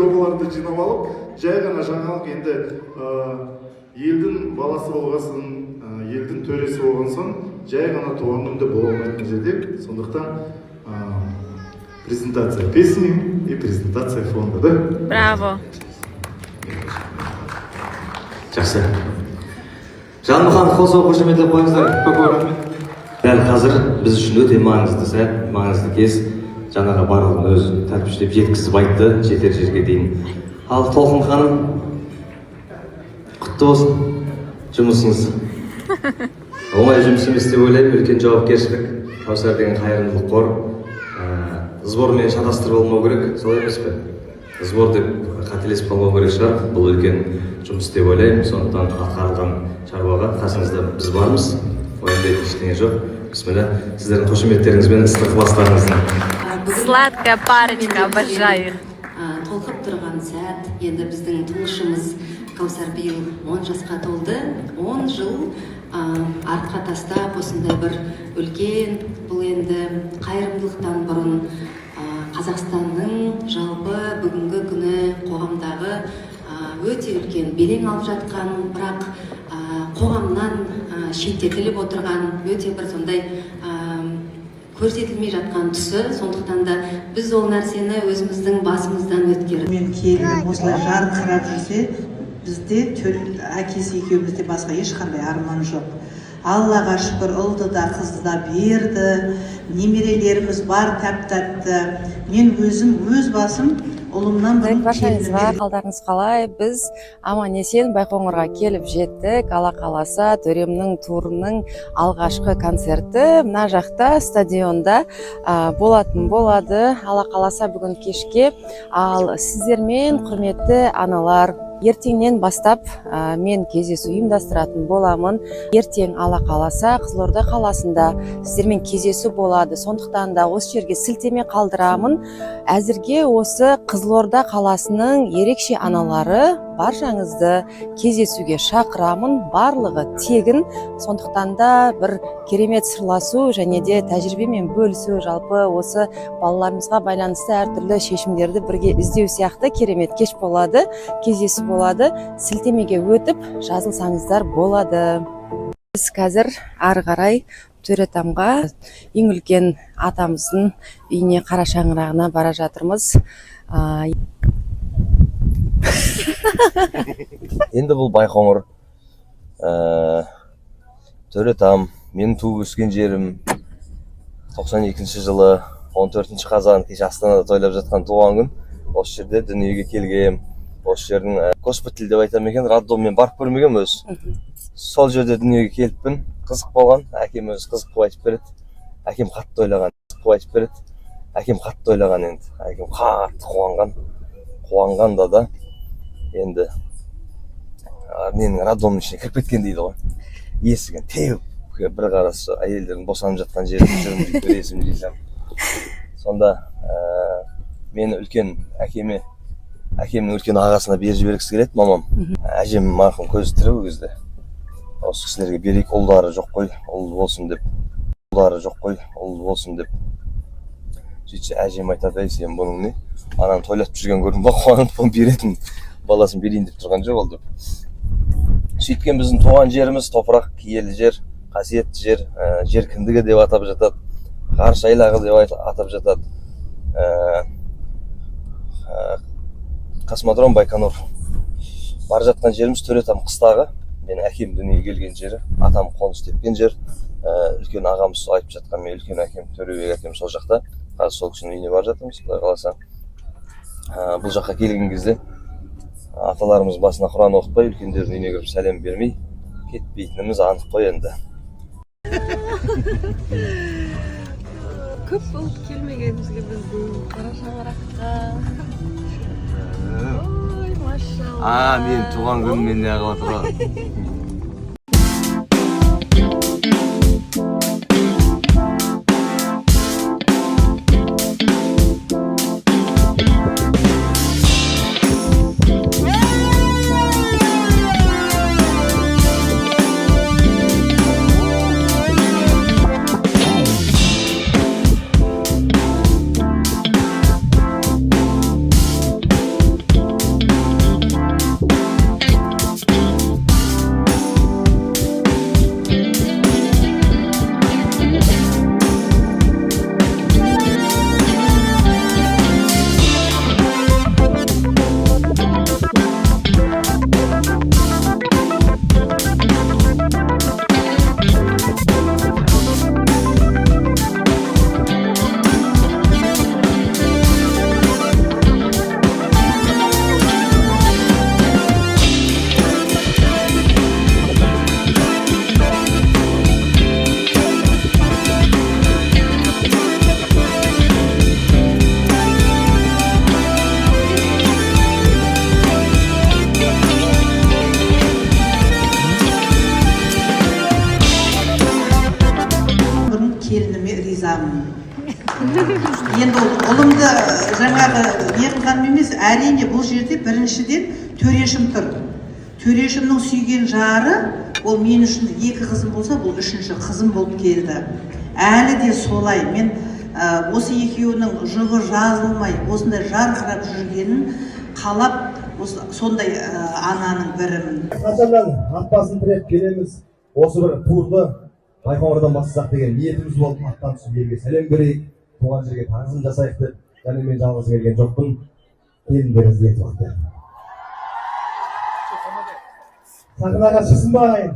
жобаларды жинап алып, жай ғана жаңалық енді елдің баласы болғасын, елдің төресі болған соң, жай ғана туған күнде бола алмайтын жерде. Сондықтан презентация песни и презентация фонда, да? Браво! Жақсы. Жанмұхан қол қошеметтеп қойыңыздар. Көп рахмет. Дәл қазір біз үшін өте маңызды сәт, маңызды кез. Жаңаға барлығын өз тәртіптеп жеткізіп айтты, жетер жерге дейін. Ал Толқын ханым, құтты болсын жұмысыңыз. Оңай жұмыс емес деп ойлаймын, үлкен жауапкершілік. Кәусар деген қайырымдылық қор. Сбормен шатастырып алмау керек, солай емес пе? Сбор деп қателесіп қалмау керек шығар. Бұл үлкен жұмыс деп ойлаймын. Сондықтан атқарылған шаруаға қасыңызда біз бармыз. Ойындайтын ештеңе жоқ. Бисмилля. Сіздердің қошеметтеріңізбен ыстық ықыластарыңыздың. Сладкая парочка, обожаю. Толқып тұрған сәт, енді біздің тұңғышымыз Кәусар биыл 10 жасқа толды. 10 жыл артқа тастап, осындай бір үлкен, бұл енді қайырымдылықтан бұрын Қазақстанның жалпы бүгінгі күні қоғамдағы өте үлкен белең алып жатқан, бірақ қоғамнан шеттетіліп отырған, өте бір сондай көрсетілмей жатқан тұсы. Сондықтан да біз ол нәрсені өзіміздің басымыздан өткердік. Мен келінім осылай жарқырап жүрсе, бізде әкесі екеумізде басқа ешқандай арман жоқ. Аллаға шүкір, ұлды да қызды да берді, немерелеріміз бар тәп-тәтті. Мен өз басым ұлымнан бұрын баршаңызға қалдарыңыз қалай? Біз аман есен Байқоңырға келіп жеттік. Алла қаласа төремнің турының алғашқы концерті мына жақта стадионда болатын болады. Алла қаласа бүгін кешке. Ал сіздермен құрметті аналар, ертеңнен бастап мен кездесу ұйымдастыратын боламын. Ертең Алла қаласа Қызылорда қаласында сіздермен кездесу болады. Сондықтан да осы жерге сілтеме қалдырамын. Әзірге осы Қызылорда қаласының ерекше аналары баршаңызды кездесуге шақырамын. Барлығы тегін. Сондықтан да бір керемет сырласу және де тәжірибемен бөлісу, жалпы осы балаларымызға байланысты әртүрлі шешімдерді бірге іздеу сияқты керемет кеш болады. Кездесу болады. Сілтемеге өтіп жазылсаңыздар болады. Біз қазір ары қарай Төретамға, ең үлкен атамыздың үйіне, қара шаңырағына бара жатырмыз. Енді бұл Байқоңыр, Төретам, менің туып өскен жерім. 92 жылы 14 қазан кеше Астанада тойлап жатқан туған күн. Осы жерде дүниеге келгем. Осы жердің госпиталь деп айтам екен, роддоммен барып көрмегем өз. Сол жерде дүниеге келіппін, қызық болған. Әкем өз қызық қып айтып береді. Әкем қатты ойлаған, Әкем қатты ойлаған енді. Әкем қатты қуанған да енді менің роддомның ішіне кіріп кеткен дейді ғой. Есігін теуіп, бір қарасы әйелдердің босанып жатқан жерін көресім дейсем. Сонда мені үлкен әкемнің үлкен ағасына беріп жібергісі келеді, мамам. Әжем марқұм көзі тірі ол кезде. Осы кісілерге берейік, ұлдары жоқ қой, ұл болсын деп. Сөйтсе әжем айтады, сен бұның не? Ананы тойлатып жүрген көрдің ба, қуанып бұны беретін, баласын берейін деп тұрған жоқ ол деп. Сөйткен біздің туған жеріміз топырақ, киелі жер, қасиетті жер, жер кіндігі деп атап жатады, ғарыш айлағы деп атап жатады. Космодром Байконур. Бар жатқан жеріміз Төретам қыстағы. Менің әкем дүниеге келген жері, атам қоныс тепкен жер. Үлкен ағамыз айтып жатқан, мен үлкен әкем, Төребек әкем сол жақта. Қазір сол кісінің үйіне бар жатырмыз, Құдай қаласа. Бұл жаққа келген кезде аталарымыз басына Құран оқытпай, үлкендердің үйіне кіріп сәлем бермей кетпейтініміз анық қой енді. Көп болып келмегенімізге біздің қара шаңыраққа. Ой, машалла. Мен туған күнім мен не қылып отырған. жаңағы не қылғаным емес, әрине бұл жерде біріншіден төрешім тұр. Төрешімнің сүйген жары, ол мен үшін 2 қызым болса, бұл 3-ші қызым болып келді. Әлі де солай. Мен осы екеуінің жұбы жазылмай, осындай жарқырап жүргенін қалап, сондай ананың бірімін. Қашаннан атбасын тіреп келеміз, осы бір турды Байқоңырдан бастасақ деген ниетіміз болып, аттан түсіп елге сәлем берейік, туған жерге тағзым жасайық деп, және мен жалғыз келген жоқпын, келіндеріңізге ет уақыт. Сахнаға шықсын ба ағайын?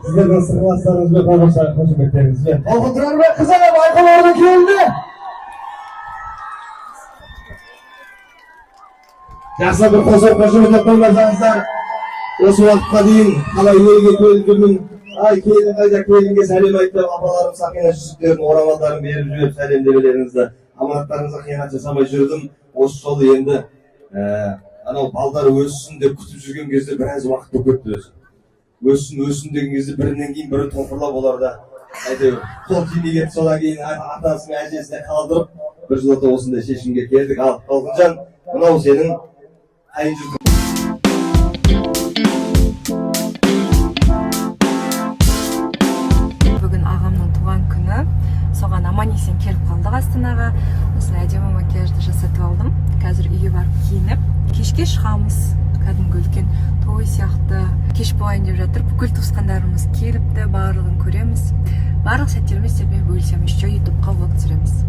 Сіздердің сырластарыңызбен, қошеметтеріңізбен. Толқын Тұрарбек қызына Байқоңырдан келді. Жақсы бір қошемет қоймасаңыздар, осы уақытқа дейін қалай елге келдімін, ай келін қайда, келінге сәлем айтып, апаларым сақина жүзіктерін, орамалдарын беріп жүріп сәлемдемелеріңізді, аманаттарыңызға қиянат жасамай жүрдім. Осы жолы енді анау балдар өссін деп күтіп жүрген кезде біраз уақыт болып кетті. Өссін деген кезде бірінен кейін бірі топырлап оларда әйтеуір қол тимей кетті. Содан кейін атасының әжесіне қалдырып бір жылда осындай шешімге келдік. Ал Толқынжан, мынау сенің қайын жұртың. Бүгін ағамның туған күні, соған аман-есен келіп қалдық Астанаға. Осындай әдемі макияжды жасатып алдым. Қазір үйге барып киініп, кешке шығамыз. Кәдімгі үлкен той сияқты кеш болайын деп жатыр. Бүкіл туысқандарымыз келіпті, барлығын көреміз. Барлық сәттеріміз сіздермен бөлісеміз. Еще ютубқа влог түсіреміз.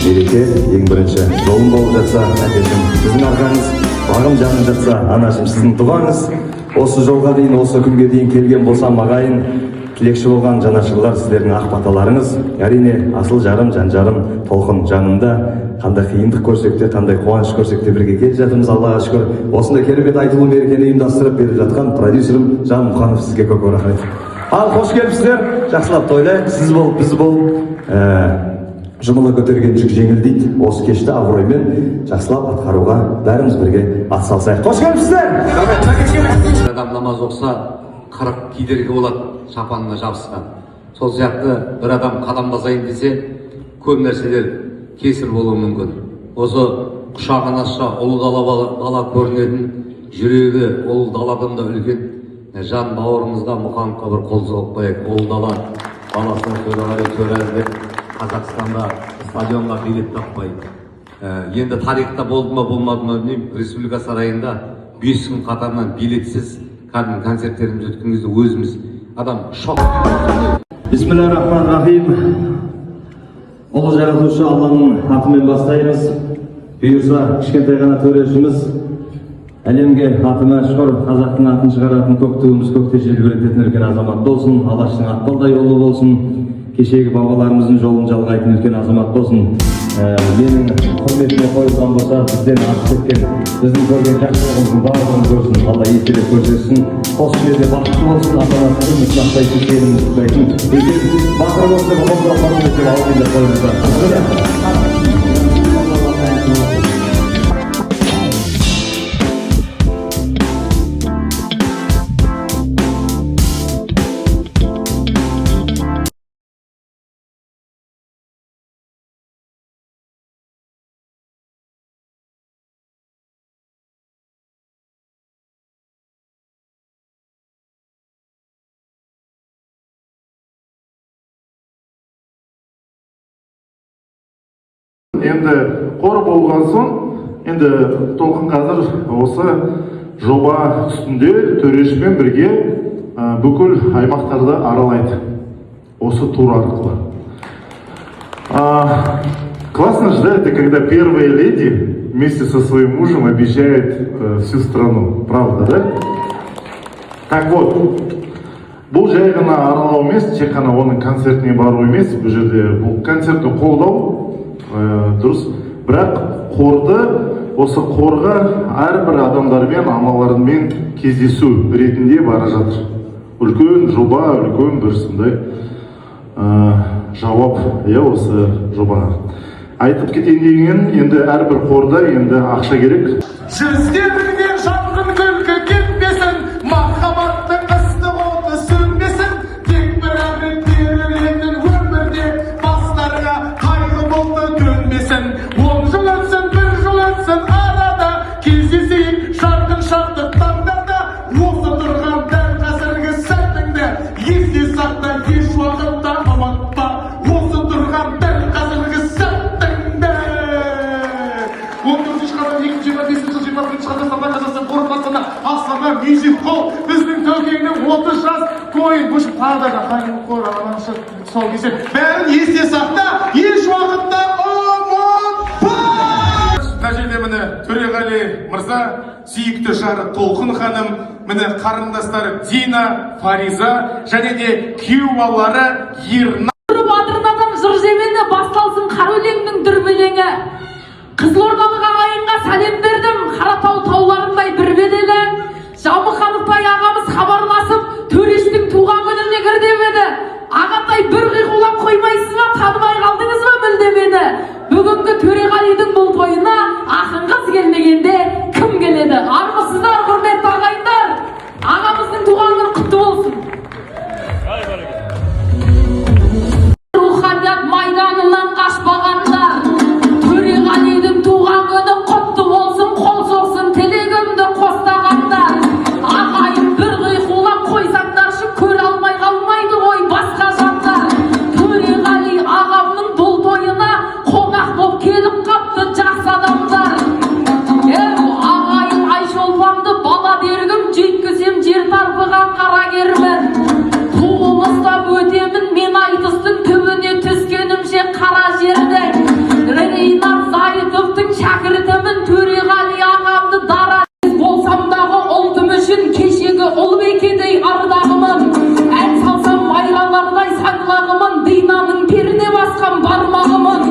Мереке ең бірінші жолым болып жатса, әкешім сіздің арқаңыз, бағым жаным жатса, анашым сіздің дұғаңыз. Осы жолға дейін, осы күнге дейін келген болсам ағайын, тілекші болған жанашырлар сіздердің ақ баталарыңыз. Әрине, асыл жарым, жан жарым, Толқын жанымда. Қандай қиындық көрсек те, қандай қуаныш көрсек те бірге келіп жатырмыз, Аллаға шүкір. Осындай керемет айтулы мерекені ұйымдастырып беріп жатқан продюсерім Жан Мұқанов, сізге көп рахмет. Ал қош келіпсіздер, жақсылап тойлайық, сіз болып, біз болып. Жұмыла көтерген жүк жеңіл дейді. Осы кешті абыроймен жақсылап атқаруға бәріміз бірге атсалысайық. Қош келіпсіздер! Адам намаз оқса 40 кедергі болады шапанына жабысқан. Сол сияқты бір адам қадам басайын десе көп нәрселер кесір болуы мүмкін. Осы құшағын ашса ұлы дала бала көрінетін, жүрегі ұлы даладан да үлкен жан бауырымызға Мұқановқа бір қол соғып қояйық. Ұлы дала баласының төрәлі Қазақстанда стадионға билет таппай. Енді тарихта болды ма болмады ма білмеймін. Республика сарайында 5 күн қатарынан билетсіз кәдімгі концерттеріміз өткен кезде өзіміз адам шок. Бисмиллахир-рахманир-рахим. Ұлы жаратушы Алланың атымен бастаймыз. Бұйырса кішкентай ғана төрешіміз әлемге атына шүкір, қазақтың атын шығаратын көк туымыз көкте желбірететін үлкен азамат болсын, Алаштың атпалдай ұлы болсын. Кешегі бабаларымыздың жолын жалғайтын үлкен азамат болсын. Менің құрметіме қойылған болса, бізден артып кеткен, біздің көрген жақсылығымыздың барлығын көрсін, Алла еселеп көрсетсін. Осы жерде бақытты болсын, ата-анасының мұстақтайтын, сенімді тұтайтын, үлкен батыр болсын деп қолдап деп аузында қойыңыздар. Енді қор болған соң, енді Толқын қазір осы жоба үстінде төрешімен бірге бүкіл аймақтарды аралайды. Осы тур арқылы. Классно же, это когда первая леди вместе со своим мужем объезжает всю страну. Правда, да? Так вот, бұл жай ғана аралау емес, тек қана оның концертіне бару емес, бұл жерде бұл концертті қолдау дұрыс, бірақ қорды, осы қорға әрбір адамдармен, аналармен кездесу ретінде бара жатыр. Үлкен жоба, үлкен бір сондай жауап осы жобаға. Айтып кетейін деген енді әрбір қорда енді ақша керек. Жүздеріңнен жанғын күлкі кетпесін, махаббаттың ыстық оты сөнбесін, тек бір әмір берілетін өмірде бастарыңа қайғы бұлты төнбесін. 10 жыл өтсін, 1 жыл өтсін арада, кездесейік жарқын шаттық таңдарда, осы тұрған дәл қазіргі сәтіңді есте сақта, еш уақытта ұмытпа. Осы тұрған дәл қазіргі сәтіңді. 14-ші қазан 2025 жыл 21-ші қазақстанда Қазақстан қорғасында Астана Мюзик Холл біздің Тәукеңнің 30 жас тойын бұшып тағы да қайын қор алаңшы сол кесен бәрін есте сақта, еш уақытта ұмытпа. Мына жерде міне Төреғали мырза, сүйікті жары Толқын ханым, міне қарындастары Дина, Фариза және де күйеу балалары Ерна. Батырдан жыр жемені басталсын қара өлеңнің дүрбелеңі. Қызылордалық ағайынға сәлем бердім, Қаратау тауларындай бір беделі. Жамықановтай ағамыз хабарласып, Төрештің туған күніне кір деп еді. Ағатай бір қиқулап қоймайсыз ба, танымай қалдыңыз ба мүлде мені? Бүгінгі Төреғалидің бұл тойына ақын қыз келмегенде кім келеді? Армысыздар, құрметті ағайындар. Ағамыздың туған күні құтты болсын. Руханият майданынан қашпағандар, Төреғалидің туған күні құтты болсын, қол соқсын тілегімді қостағандар. Ағайын бір қиқулап қойсаңдаршы, көре алмай қалмайды ғой басқа жандар. Төреғали ағамның бұл тойына қонақ боп келіп қапты жақсы адамдар. Ағайын Айшолпанды бала дергім, жеткізем жер тарпыған қарагермін. Туымызда өтемін мен айтыстың түбіне түскенімше қара жердің. Рейнат Зайытовтың шәкіртімін, Төреғали ағамды дара болсам дағы ұлтым үшін кешегі ұлбекедей ардағымын. Ән салсам майралардай саңлағымын, Динаның періне басқан бармағымын.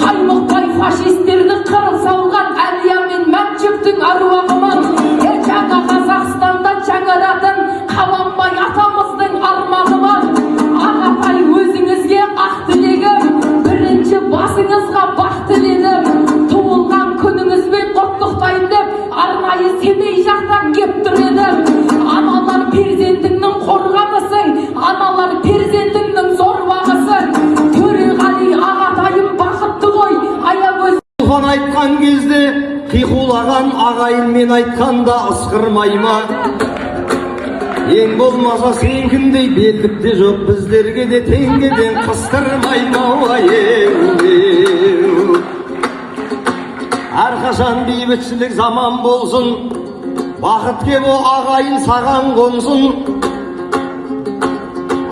Қаймықпай фашистерді қырып салған Әлия мен Мәмшүктің аруағымын. Жаңа Қазақстанда жаңаратын Қаламбай атамыздың армағымын. Ағатай өзіңізге ақ тілегім, бірінші басыңызға бақ тіледім. Туылған күніңізбен құттықтайын деп, арнайы Семей жақтан кеп тұр едім. Аналар перзентіңнің қорғанысың, аналар перзентіңнің зорбағысың. Төреғали ағатайым бақытты ғой, аягөз. Айтқан кезде қиқулаған ағайынмен айтқанда ысқырмай ма? Ең болмаса сенкіндей белдік те жоқ, біздерге де теңгеден қыстырмай ма? Әрқашан бейбітшілік заман болсын, бақыт кеп о ағайын саған қонсын.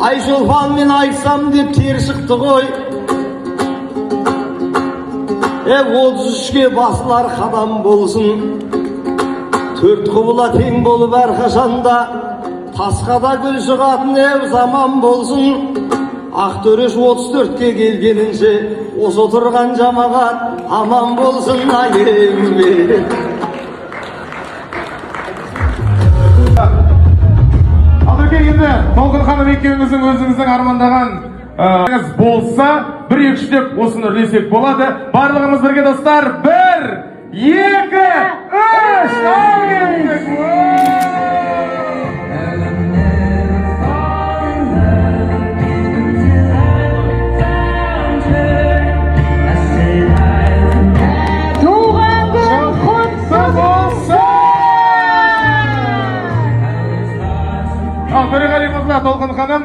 Айшолпанмен айтсам деп тер шықты ғой, 33-ке басылар қадам болсын. Төрт құбыла тең болып әрқашанда, тасқа да гүл шығатын заман болсын. Ақтөреш 34-ке келгенінше, осы отырған жамағат аман болсын. Алдырке енді Толқын ханым екеуіңіздің өзіңіздің армандаған болса, 1-2 деп осыны үрлесек болады. Барлығымыз бірге достар. 1, 2, 3. Туған күн құтты болсын! Төреғали мырза, Толқын ханым